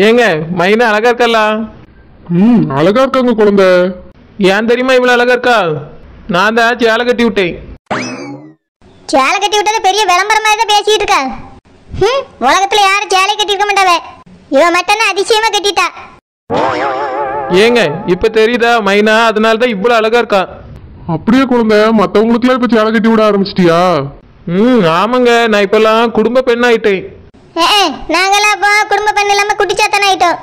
ஏங்க மைனா அழகா இருக்கல்ல? அழகா இருக்காங்க குழந்தை. ஏன் தெரியுமா இவ்வளவு அழகா இருக்கா? நான் தான் சேலை கட்டி விட்டேன். சேலை கட்டி விட்டது பெரிய விளம்பரமா தான் பேசிட்டு இருக்க. உலகத்துல யாரும் சேலை கட்டி இருக்க மாட்டாவே, இவ மட்டும் அதிசயமா கட்டிட்டா. ஏங்க இப்ப தெரியுதா மைனா அதனால தான் இவ்வளவு அழகா இருக்கா? அப்படியே குழந்தை, மத்தவங்களுக்குலாம் இப்ப சேலை கட்டி விட ஆரம்பிச்சிட்டியா? ஆமாங்க, நான் இப்பெல்லாம் குடும்ப பெண் ஆயிட்டேன். நாங்களாம் அப்போ குடும்ப பெண் இல்லாம குட்டிச்சாத்தான ஆயிட்டோம்.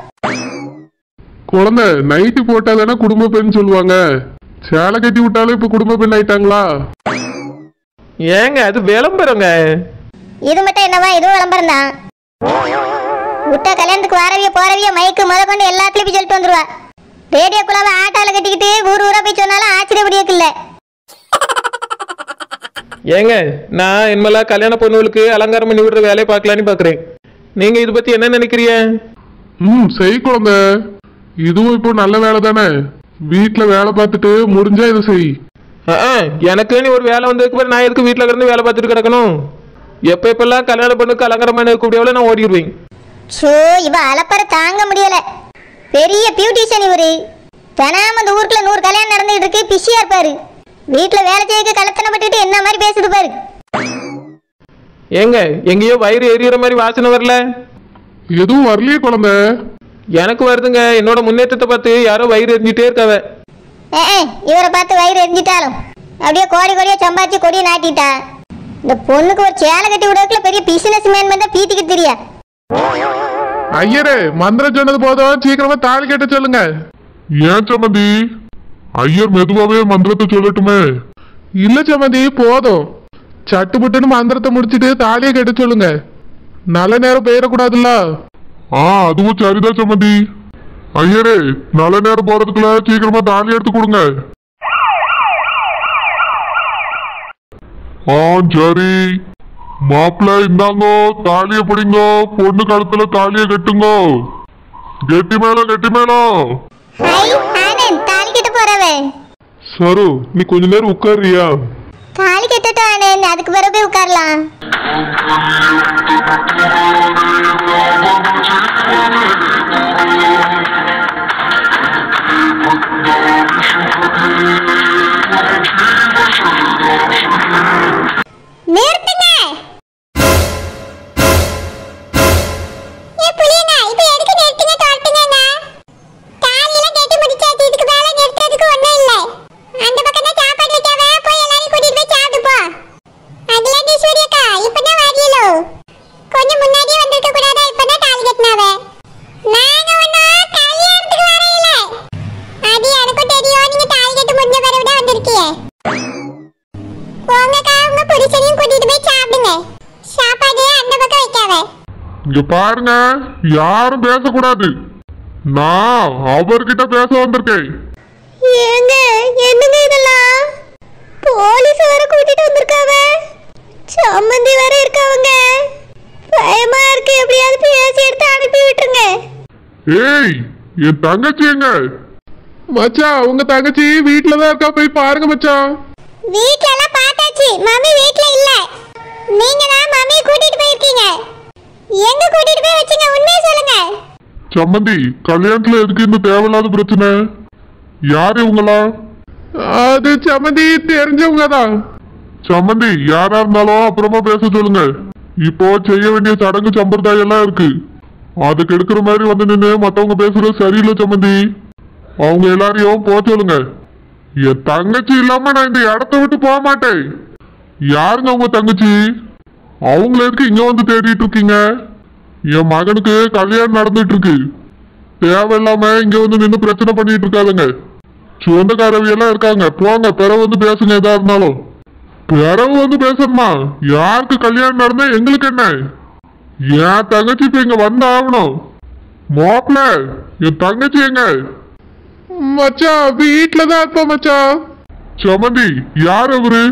குழந்தை நைட்டு போட்டா தானே குடும்ப பெண் சொல்லுவாங்க, சேலை கட்டி விட்டாலும் இப்ப குடும்ப பெண் ஆயிட்டாங்களா? ஏங்க அது விளம்பரங்க. இது மட்டும் என்னவா, இதுவும் விளம்பரம் தான். விட்டா கல்யாணத்துக்கு வரவிய போறவிய மைக்கு முத கொண்டு எல்லாத்துலயும் போய் சொல்லிட்டு வந்துருவா. ரேடியோ குழாவை ஆட்டால கட்டிக்கிட்டு ஊர் ஊரா போய் சொன்னாலும் ஆச்சரியப்படியக்கு இல்ல. ஏங்க நான் இனிமேல கல்யாண பொண்ணுகளுக்கு அலங்காரம் பண்ணி விடுற வேலையை பார்க்கலான்னு பாக்குறேன். நீங்க இதை பத்தி என்ன நினைக்கிறீங்க? சரி குழந்தை, இதுவும் இப்போ நல்ல வேலை தானே. வீட்டுல வேலை பார்த்துட்டு முடிஞ்சா இதை செய். எனக்கு நீ ஒரு வேலை வந்ததுக்கு பிறகு நான் எதுக்கு வீட்டுல கிடந்து வேலை பார்த்துட்டு கிடக்கணும்? எப்பெல்லாம் கல்யாண பொண்ணுக்கு அலங்காரம் பண்ண கூடியவளை நான் ஓடிடுவேன். இவ அலப்பற தாங்க முடியல. பெரிய பியூட்டிஷியன் இவரு. தினாம அந்த ஊருக்குள்ள 100 கல்யாணம் நடந்துட்டு இருக்கு, பிஸியா இருப்பாரு. வீட்டுல வேலை செய்ய கலத்தனப்பட்டு என்ன மாதிரி பேசுது பாரு. ஏங்க எங்கேயோ வயிறு எரியற மாதிரி வாசனை வரல? எதுவும் வரலையே குழந்தை. எனக்கு வருதுங்க. என்னோட முன்னேற்றத்தை பார்த்து யாரோ வயிறு எரிஞ்சிட்டே இருக்காவ. இவரை பார்த்து வயிறு எரிஞ்சிட்டாலும் அப்படியே கோடி கோடியா சம்பாதிச்சு கொடியை நாட்டிட்டா. இந்த பொண்ணுக்கு ஒரு சேலை கட்டி விடக்குள்ள பெரிய பிசினஸ் மேன் தான் பீத்திக்கிட்டு தெரியா. ஐயரே, மந்திரம் சொன்னது போதும், சீக்கிரமா தாலி கட்ட சொல்லுங்க. ஏன் சம்மந்தி, ஐயர் மெதுவாவே மந்திரத்தை சொல்லட்டுமே? இல்ல சம்மந்தி, போதும். சட்டுப்புட்டுன்னு மந்திரத்தை முடிச்சிட்டு தாலியை கட்ட சொல்லுங்க. நல்ல நேரம் பெயரக்கூடாதுல்ல. அதுவும் சரிதான் சம்மந்தி. ஐயரே, நல்ல நேரம் போறதுக்குள்ள சீக்கிரமா தாலி எடுத்து கொடுங்க. சரி மாப்பிள்ள, இந்தாங்கோ தாலிய பிடிங்கோ, பொண்ணு கழுத்துல தாலிய கட்டுங்கோ. கெட்டி மேளம் கெட்டி மேளம். தாலி கட்ட போறவே சரு, நீ கொஞ்ச நேரம் உட்காரியா? தாலி கட்டட்டும் ஆனந்த், அதுக்கு பிறகு போய் உட்காரலாம். நிறுத்துங்க. இங்க பாருங்க, யாரும் பேசக்கூடாது. நான் அவர்கிட்ட பேச வந்திருக்கேன். ஏங்க என்னங்க இதெல்லாம்? போலீஸ் வேற கூட்டிட்டு வந்திருக்காவ, சம்மந்தி வேற இருக்காவங்க. பயமா இருக்கு, எப்படியாவது பேசி எடுத்து அனுப்பி விட்டுருங்க. ஏய், என் தங்கச்சி எங்க? மச்சான், உங்க தங்கச்சி வீட்டுலதான் இருக்கா, போய் பாருங்க மச்சான். வீட்ல எல்லாம் பார்த்தாச்சு, மம்மி வீட்ல இல்ல. நீங்க தான் மம்மி கூட்டிட்டு போயிருக்கீங்க. எங்க கூட்டிட்டு போய் வச்சீங்க, உண்மையை சொல்லுங்க. சம்மந்தி, கல்யாணத்துல எதுக்கு இந்த தேவையில்லாத பிரச்சனை? யாரு இவங்களா? அது சம்மந்தி தெரிஞ்சவங்க தான். சம்மந்தி, யாரா இருந்தாலும் அப்புறமா பேச சொல்லுங்க. இப்போ செய்ய வேண்டிய சடங்கு சம்பிரதாயம் எல்லாம் இருக்கு. அதுக்கு எடுக்கிற மாதிரி வந்து நின்று மத்தவங்க பேசுறது சரியில்லை சம்மந்தி. அவங்க எல்லாரையும் போக சொல்லுங்க. என் தங்கச்சி இல்லாம நான் இந்த இடத்த விட்டு போக மாட்டேன். யாருங்க உங்க தங்கச்சி? அவங்கள எதுக்கு இங்க வந்து தேடிட்டு இருக்கீங்க? என் மகனுக்கு கல்யாணம் நடந்துட்டு இருக்கு. தேவையில்லாம இங்க வந்து நின்று பிரச்சனை பண்ணிட்டு இருக்காதுங்க. சொந்தக்காரவியெல்லாம் இருக்காங்க, போங்க. பிறகு வந்து பேசுங்க, எதா இருந்தாலும். பிறகு வந்து பேசணுமா? யாருக்கு கல்யாணம் நடந்தா எங்களுக்கு என்ன? என் தங்கச்சி இப்ப இங்க வந்து ஆகணும். மாப்பிள்ள, என் தங்கச்சி எங்க? மச்சான், வீட்டுலதான் இருப்பா மச்சான். சமந்தி, யார் அவரு?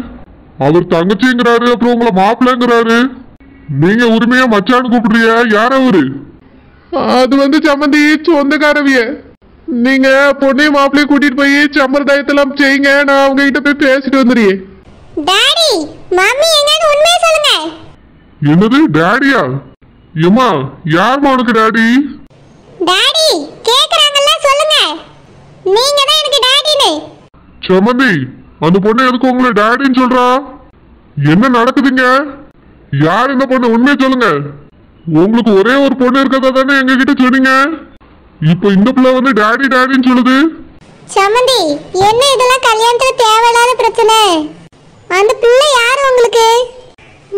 அவர் தங்கச்சிங்கிறாரு, அப்புறம் உங்களை மாப்பிள்ளைங்கிறாரு. நீங்க உரிமையா மச்சான்னு கூப்பிடுறியா? யார் அவரு? அது வந்து சம்மந்தி சொந்தக்காரவிய. நீங்க பொண்ணையும் மாப்பிள்ளையும் கூட்டிட்டு போய் சம்பிரதாயத்தெல்லாம் செய்யுங்க, நான் அவங்க கிட்ட போய் பேசிட்டு வந்துடுறேன். டாடி, மம்மி எங்கன்னு உண்மையை சொல்லுங்க. என்னது டாடியா? ஏமா, யாருமா உனக்கு டாடி? டாடி கேக்குறாங்கல்ல சொல்லுங்க. நீங்க தான் எனக்கு டாடினே. சமந்தி, அந்த பொண்ணு எதுக்கு உங்களை டாடின்னு சொல்றா? என்ன நடக்குதுங்க? யார் இந்த பொண்ணு? உண்மையை சொல்லுங்க. உங்களுக்கு ஒரே ஒரு பொண்ணு இருக்கதா தானே எங்க கிட்ட சொன்னீங்க. இப்போ இந்த பிள்ளை வந்து டாடி டாடின்னு சொல்லுது. சமந்தி, என்ன இதெல்லாம் கல்யாணத்துல தேவையில்லாத பிரச்சனை? அந்த பிள்ளை யாரு உங்களுக்கு?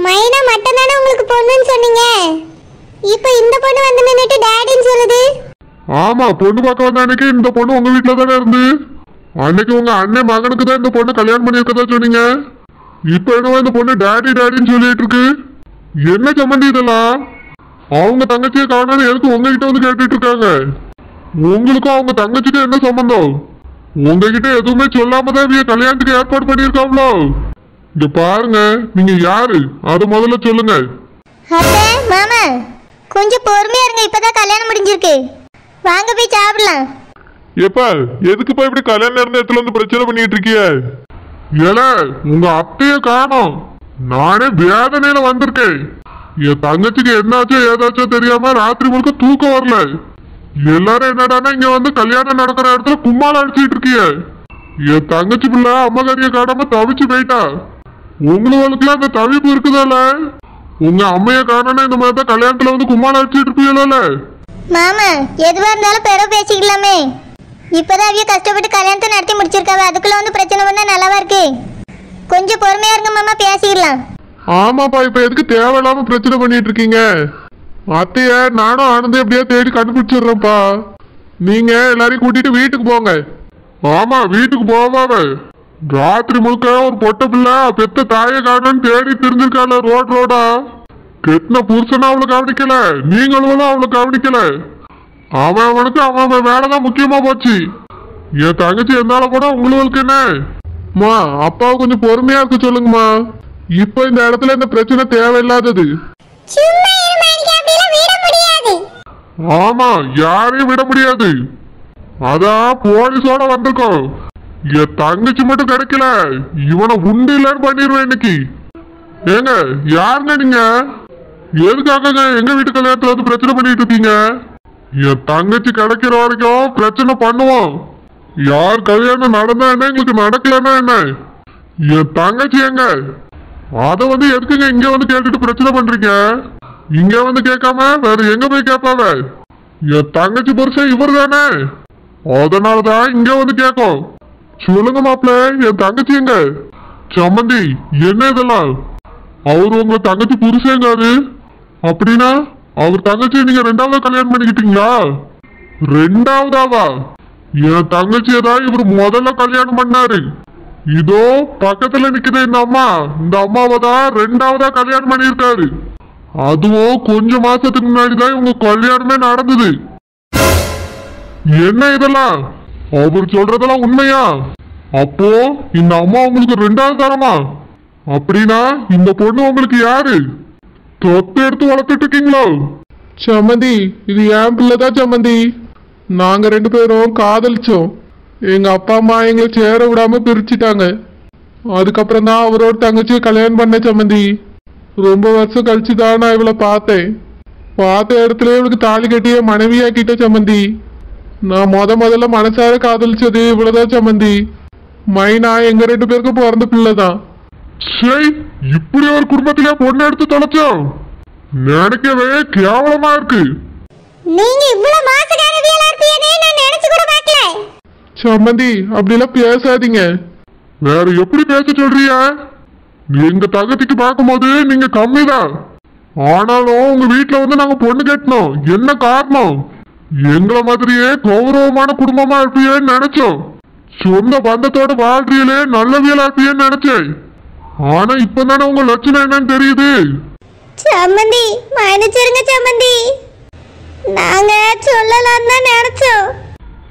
மைனா மட்டும் தானே உங்களுக்கு பொண்ணுன்னு சொன்னீங்க. இப்போ இந்த பொண்ணு வந்து நின்னுட்டு டாடின்னு சொல்லுது. ஆமா, பொண்ணு பார்க்க வந்த அன்னைக்கு இந்த பொண்ணு உங்க வீட்டுல தானே இருந்து. அன்னைக்கு உங்க அண்ணன் மகனுக்கு தான் இந்த பொண்ணு கல்யாணம் பண்ணிருக்கதா சொன்னீங்க. இப்ப என்னவோ இந்த பொண்ணு டாடி டாடின்னு சொல்லிட்டு இருக்கு. என்ன சம்பந்தி இதெல்லாம்? அவங்க தங்கச்சியை காணான்னு எதுக்கு உங்ககிட்ட வந்து கேட்டுட்டு இருக்காங்க? உங்களுக்கும் அவங்க தங்கச்சிக்கும் என்ன சம்பந்தம்? உங்ககிட்ட எதுவுமே சொல்லாம தான் இவங்க கல்யாணத்துக்கு ஏற்பாடு பண்ணிருக்காங்களோ? இங்க பாருங்க, நீங்க யாரு அது முதல்ல சொல்லுங்க. அத்தை, மாமா கொஞ்சம் பொறுமையா இருங்க. இப்பதான் கல்யாணம் முடிஞ்சிருக்கு. வாங்க போய் சாப்பிடலாம். எப்ப எதுக்குப்பா இப்படி கல்யாணம் இருந்த இடத்துல வந்து பிரச்சனை பண்ணிட்டு இருக்கிய? ஏல, உங்க அத்தைய காணோம். நானே வேதனையில வந்திருக்கேன். என் தங்கச்சிக்கு என்னாச்சோ ஏதாச்சோ தெரியாம ராத்திரி முழுக்க தூக்கம் வரல. எல்லாரும் என்னடானா இங்க வந்து கல்யாணம் நடக்கிற இடத்துல கும்மால அடிச்சுட்டு இருக்கிய. என் தங்கச்சி பிள்ளை அம்மா கறிய காட்டாம தவிச்சு போயிட்டா. உங்களுக்குலாம் அந்த தவிப்பு இருக்குதால? உங்க அம்மைய காணோன்னா இந்த மாதிரி தான் கல்யாணத்துல வந்து கும்மால அடிச்சுட்டு இருப்பீங்கல்ல? மாமா எதுவா இருந்தாலும் பெற பேசிக்கலாமே. இப்பதான் அவிய கஷ்டப்பட்டு கல்யாணத்தை நடத்தி முடிச்சிருக்காவ. அதுக்குள்ள வந்து பிரச்சனை பண்ணா நல்லாவா இருக்கு? கொஞ்சம் பொறுமையா இருங்க மாமா, பேசிடலாம். ஆமாப்பா, இப்ப எதுக்கு தேவையில்லாம பிரச்சனை பண்ணிட்டு இருக்கீங்க? அத்தைய நானும் ஆனந்தே எப்படியா தேடி கண்டுபிடிச்சிடுறேன்ப்பா. நீங்க எல்லாரையும் கூட்டிட்டு வீட்டுக்கு போங்க. ஆமா, வீட்டுக்கு போவாவ. ராத்திரி முழுக்க ஒரு பொட்ட பிள்ளை பெத்த தாயை காணன்னு தேடி தெரிஞ்சிருக்கால ரோடா. கெட்டின புருஷனா அவளை கவனிக்கல, நீங்களும் அவளை கவனிக்கல. அவனுக்கு அவன் வேலைதான் முக்கியமா போச்சு. என் தங்கச்சி என்னால கூட உங்களுக்கு என்ன? மா, அப்பாவை கொஞ்சம் பொறுமையா இருக்க சொல்லுங்கம்மா. இப்ப இந்த இடத்துல இந்த பிரச்சனை தேவையில்லாதது. ஆமா, யாரையும் விட முடியாது. அதான் போலீஸோட வந்திருக்கோம். என் தங்கச்சி மட்டும் கிடைக்கல, இவனை உண்டு இல்லன்னு பண்ணிடுவேன் இன்னைக்கு. ஏங்க, யாருங்க நீங்க? எதுக்காக எங்க வீட்டு கல்யாணத்துல வந்து பிரச்சனை பண்ணிட்டு இருக்கீங்க? என் தங்கச்சி கிடைக்கிற வரைக்கும் பிரச்சனை பண்ணுவோம். யார் கல்யாணம் நடந்தா என்ன, எங்களுக்கு நடக்கலன்னா என்ன? என் தங்கச்சி எங்க? அத வந்து எதுக்குங்க இங்க வந்து கேட்டுட்டு பிரச்சனை பண்றீங்க? இங்க வந்து கேட்காம வேற எங்க போய் கேட்பாவ? என் தங்கச்சி புருஷன் இவர் தானே, அதனாலதான் இங்க வந்து கேட்கும். சொல்லுங்க மாப்பிள்ள, என் தங்கச்சி எங்க? சம்மந்தி, என்ன இதெல்லாம்? அவரு உங்க தங்கச்சி புருஷங்காரு. அப்படின்னா அவர் தங்கச்சி நீங்க ரெண்டாவதா கல்யாணம் பண்ணிக்கிட்டீங்களா? ரெண்டாவதாவா? என் தங்கச்சியை தான் இவர் முதல்ல கல்யாணம் பண்ணாரு. இதோ பக்கத்துல நிக்கிற இந்த அம்மாவை தான் ரெண்டாவதா கல்யாணம் பண்ணிருக்காரு. அதுவும் கொஞ்ச மாசத்துக்கு முன்னாடிதான் இவங்க கல்யாணமே நடந்தது. என்ன இதெல்லாம்? அவர் சொல்றதெல்லாம் உண்மையா? அப்போ இந்த அம்மா உங்களுக்கு ரெண்டாவது தரமா? அப்படின்னா இந்த பொண்ணு உங்களுக்கு யாரு? தொத்து எடுத்து வளர்த்துட்டு இருக்கீங்களோ? சம்மந்தி, இது என் பிள்ளைதான் சம்மந்தி. நாங்க 2 பேரும் காதலிச்சோம். எங்க அப்பா அம்மா எங்களை சேர விடாம பிரிச்சுட்டாங்க. அதுக்கப்புறம் தான் அவரோட தங்கச்சியை கல்யாணம் பண்ண சம்மந்தி. ரொம்ப வருஷம் கழிச்சு தான் நான் இவளை பார்த்தேன். பார்த்த இடத்துல இவளுக்கு தாலி கட்டிய மனைவியாக்கிட்ட சம்மந்தி. நான் முதல்ல மனசார காதலிச்சது இவ்வளவுதான் சம்மந்தி. மைனா எங்க 2 பேருக்கும் பிறந்த பிள்ளைதான். சரி, இப்படி ஒரு குடும்பத்திலே பொண்ணு எடுத்து தொலைச்சோம். நினைக்கவே கேவலமா இருக்கு. நீங்க இவ்வளவு மாசக்காரவியலா இருப்பீங்கன்னு நான் நினைச்சு கூட பார்க்கல. சம்மந்தி, அப்படிலாம் பேசாதீங்க. வேற எப்படி பேச சொல்றியா? எங்க தங்கச்சிக்கு பார்க்கும்போது நீங்க கம்மிதான். ஆனாலும் உங்க வீட்டுல வந்து நாங்க பொண்ணு கட்டணும். என்ன காரணம்? எங்களை மாதிரியே கௌரவமான குடும்பமா இருப்பீங்கன்னு நினைச்சோம். சொந்த பந்தத்தோட வாழ்க்கையிலே நல்லவியலா இருப்பீங்கன்னு நினைச்சேன். ஆனா இப்பதானே உங்க லட்சணம் என்னன்னு தெரியுது. சம்மந்தி, மன்னிச்சிருங்க சம்மந்தி. நாங்க சொல்லலாம் தான் நினைச்சோம்.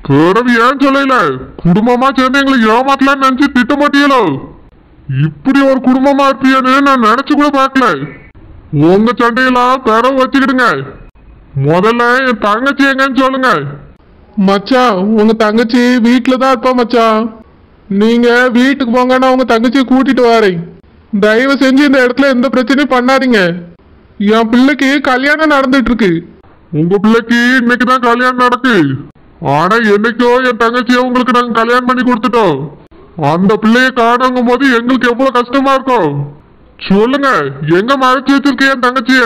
பிறகு ஏன் சொல்லல? குடும்பமா சேர்ந்து எங்களை ஏமாத்தலாம்னு நினைச்சு திட்டமாட்டியலோ? இப்படி ஒரு குடும்பமா இருப்பீங்கன்னு நான் நினைச்சு கூட பார்க்கல. உங்க சண்டையெல்லாம் பிறகு வச்சுக்கிடுங்க. முதல்ல என் தங்கச்சி எங்கன்னு சொல்லுங்க. மச்சான், உங்க தங்கச்சி வீட்டுலதான் இருப்பா மச்சான். நீங்க வீட்டுக்கு போங்க, நான் உங்க தங்கச்சியை கூட்டிட்டு வரேன். தயவு செஞ்சு இந்த இடத்துல எந்த பிரச்சனையும் பண்ணாதீங்க. என் பிள்ளைக்கு கல்யாணம் நடந்துட்டு இருக்கு. உங்க பிள்ளைக்கு இன்னைக்குதான் கல்யாணம் நடக்கு. ஆனா என்னைக்கோ என் தங்கச்சியை உங்களுக்கு நாங்க கல்யாணம் பண்ணி கொடுத்துட்டோம். அந்த பிள்ளைய காணுங்கும் போது எங்களுக்கு எவ்வளவு கஷ்டமா இருக்கும். சொல்லுங்க, எங்க மறைச்சு வச்சிருக்க என் தங்கச்சிய?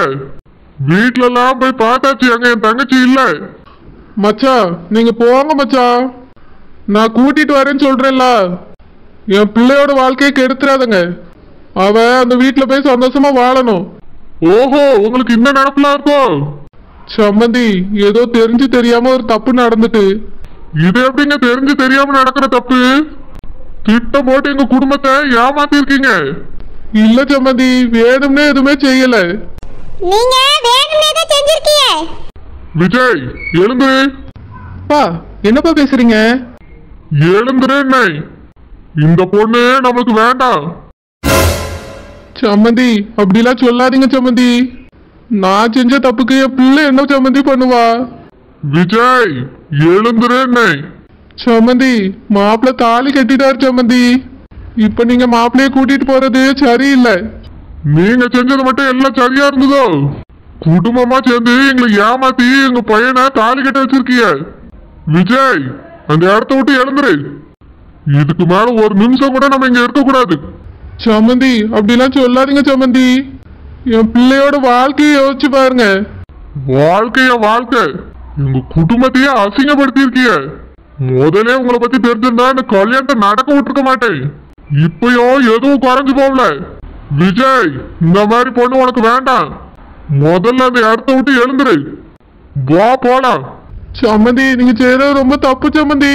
வீட்டுல எல்லாம் போய் பார்த்தாச்சு, அங்க என் தங்கச்சி இல்ல. மச்சான் நீங்க போங்க மச்சான், நான் கூட்டிட்டு வரேன்னு சொல்றேன்ல. என் பிள்ளையோட வாழ்க்கையை கெடுத்துறாதுங்க. அவ அந்த வீட்டுல போய் சந்தோஷமா வாழணும். ஓஹோ, உங்களுக்கு இந்த நினப்புலாம் இருக்கும். சம்பந்தி, ஏதோ தெரிஞ்சு தெரியாம ஒரு தப்பு நடந்துட்டு. இது எப்படிங்க தெரிஞ்சு தெரியாம நடக்கிற தப்பு? திட்டம் போட்டு எங்க குடும்பத்தை ஏமாத்தி இருக்கீங்க. இல்ல சம்பந்தி, வேணும்னே எதுவுமே செய்யல. நீங்க வேணும்னே தான் செஞ்சிருக்கீங்க. விஜய் எழுந்து. பா என்னப்பா பேசுறீங்க? எழுந்துறேன். இந்த பொண்ணு நமக்கு வேண்டாம். சம்பந்தி அப்படிலாம் சொல்லாதீங்க சம்பந்தி. நான் செஞ்ச தப்புக்கு என் பிள்ளை என்ன சம்பந்தி பண்ணுவா? விஜய் எழுந்துறேன். சம்பந்தி, மாப்பிள்ள தாலி கட்டிட்டாரு சம்பந்தி. இப்ப நீங்க மாப்பிள்ளைய கூட்டிட்டு போறது சரியில்லை. நீங்க செஞ்சது மட்டும் எல்லாம் சரியா இருந்ததோ? குடும்பமா சேர்ந்து எங்களை ஏமாத்தி எங்க பையனை தாலி கட்ட வச்சிருக்கீங்க. விஜய் அந்த இடத்த விட்டு எழுந்துரு. இதுக்கு மேல ஒரு நிமிஷம் கூட நம்ம இங்க இருக்க கூடாது. சம்பந்தி அப்படிலாம் சொல்லாதீங்க சம்பந்தி. என் பிள்ளையோட வாழ்க்கையை யோசிச்சு பாருங்க. வாழ்க்கை எங்க குடும்பத்தையே அசிங்கப்படுத்தி இருக்கீங்க. முதலே உங்களை பத்தி தெரிஞ்சிருந்தா இந்த கல்யாணத்தை நடக்க விட்டுருக்க மாட்டேன். இப்பயும் எதுவும் குறைஞ்சு போகல. விஜய் இந்த மாதிரி பொண்ணு உனக்கு வேண்டாம். முதல்ல அந்த இடத்த விட்டு எழுந்துரு. வா போலாம். சம்பந்தி நீங்க செய்யறது ரொம்ப தப்பு சம்பந்தி.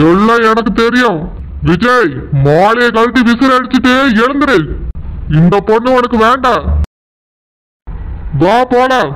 எல்லாம் எனக்கு தெரியும். விஜய் மாலையை கழட்டி விசிறு அடிச்சுட்டு எழுந்துரு. இந்த பொண்ணு உனக்கு வேண்டாம். வா போலாம்.